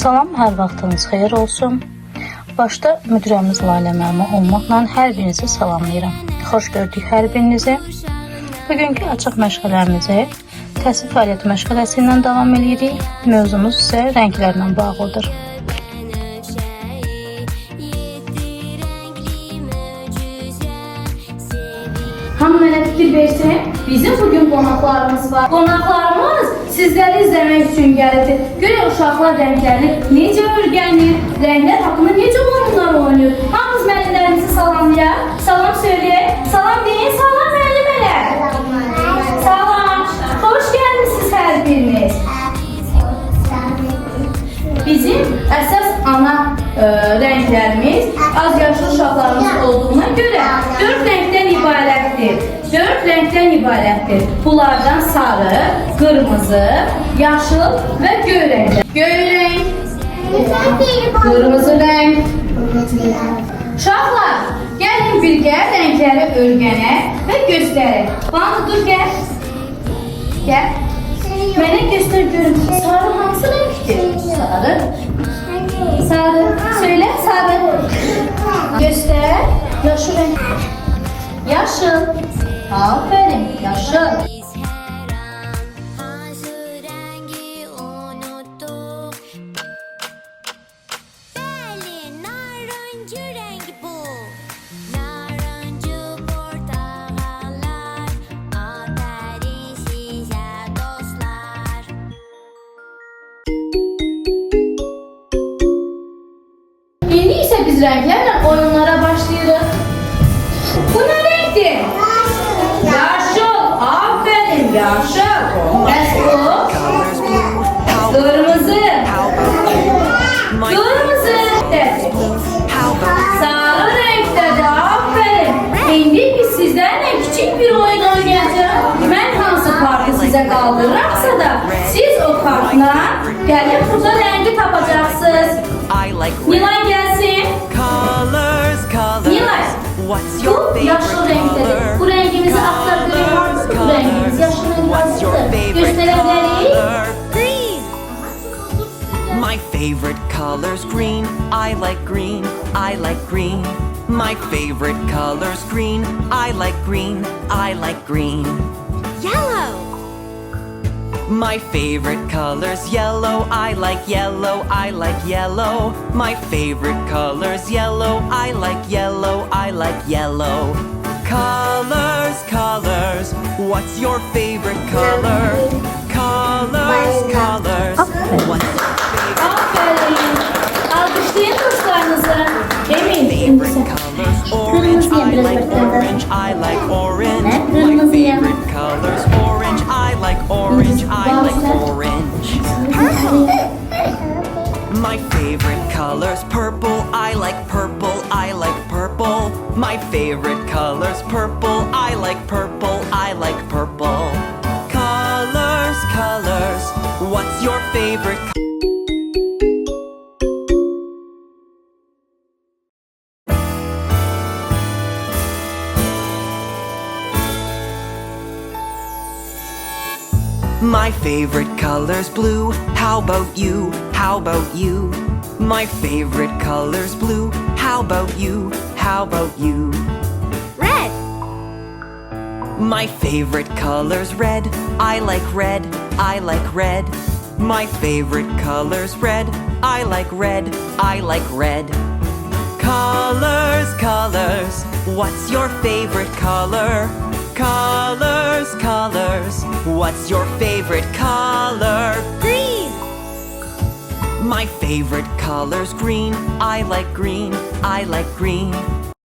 Salam, hər vaxtınız xeyir olsun. Başda müdirəmiz Lalə müəllimə olmaqla hər birinizi salamlayıram. Xoş gördük hər birinizi. Bugünkü açıq məşğələmizi təsir fəaliyyəti məşğələsi ilə davam edirik. Mövzumuz isə rənglərlə bağlıdır. Hamı mənə fikir versin, bizim bugün qonaqlarımız var. Qonaqlarımız sizləri izləmək üçün gəldi. Görək uşaqlar rəngləri necə öyrənir, rənglər haqqında necə oyunlar oynayır. Hamımız müəllimlərimizi salamlayaq, salam söyləyək, salam deyin, salam müəllimələr. Salam, xoş gəlmişsiniz hər biriniz. Bizim əsas ana rənglərimiz az yaşlı uşaqlarımız olduğuna görə 4 rəngdən ibarətdir. 4 rəngdən ibarətdir. Bunlardan sarı, qırmızı, yaşıl və göy rənglər. Göy rəng, qırmızı rəng. Uşaqlar, gəlin birgə rəngləri öyrənək və göstərək. Bana dur, gəl. Gəl. Mənə göstər görüm. Sarı hansı rəngdir? Sarı. Sarı. Söyle sarı. Göster. Yaşıl renk. Yaşıl. Aferin. Yaşıl. İndi isə biz rənglərlə oyunlara başlayırıq. Bu nə renkdir? Yaşıl. Aferin, yaşıl. Bəs bu? Qırmızı. Qırmızı. Sarı renkdədir. Aferin. İndi biz sizlərlə kiçik bir oyun oynayacağıq. Mən hansı kartı sizə qaldırıramsa da siz o kartla gəlib burada rəngi tapacaqsınız. Nilay gelsin. Nilay. Bu yaşıl renktedir. Bu rengimizi aktar görüyoruz. Bu rengimiz yaşıl renktedir. Gösterebiliriz. My favorite color's green. I like green. I like green. My favorite color's green. I like green. I like green. Yellow. My favorite color's yellow. I like yellow. I like yellow. My favorite color's yellow. I like yellow. I like yellow. Colors, colors. What's your favorite color? Colors, colors. What's your favorite Aferin. Alkışlayın dostlarınızı. Emin. favorite color's orange? I like orange. I like orange. My favorite color's orange. I like orange. I like orange. My favorite color's purple. I like purple. I like purple. My favorite color's purple. I like purple. I like purple. Colors, colors. What's your favorite color? My favorite color's blue. How about you? How about you? My favorite color's blue. How about you? How about you? Red. My favorite color's red. I like red. I like red. My favorite color's red. I like red. I like red. Colors, colors. What's your favorite color? Colors, colors. What's your favorite color? Green. My favorite color's green. I like green. I like green.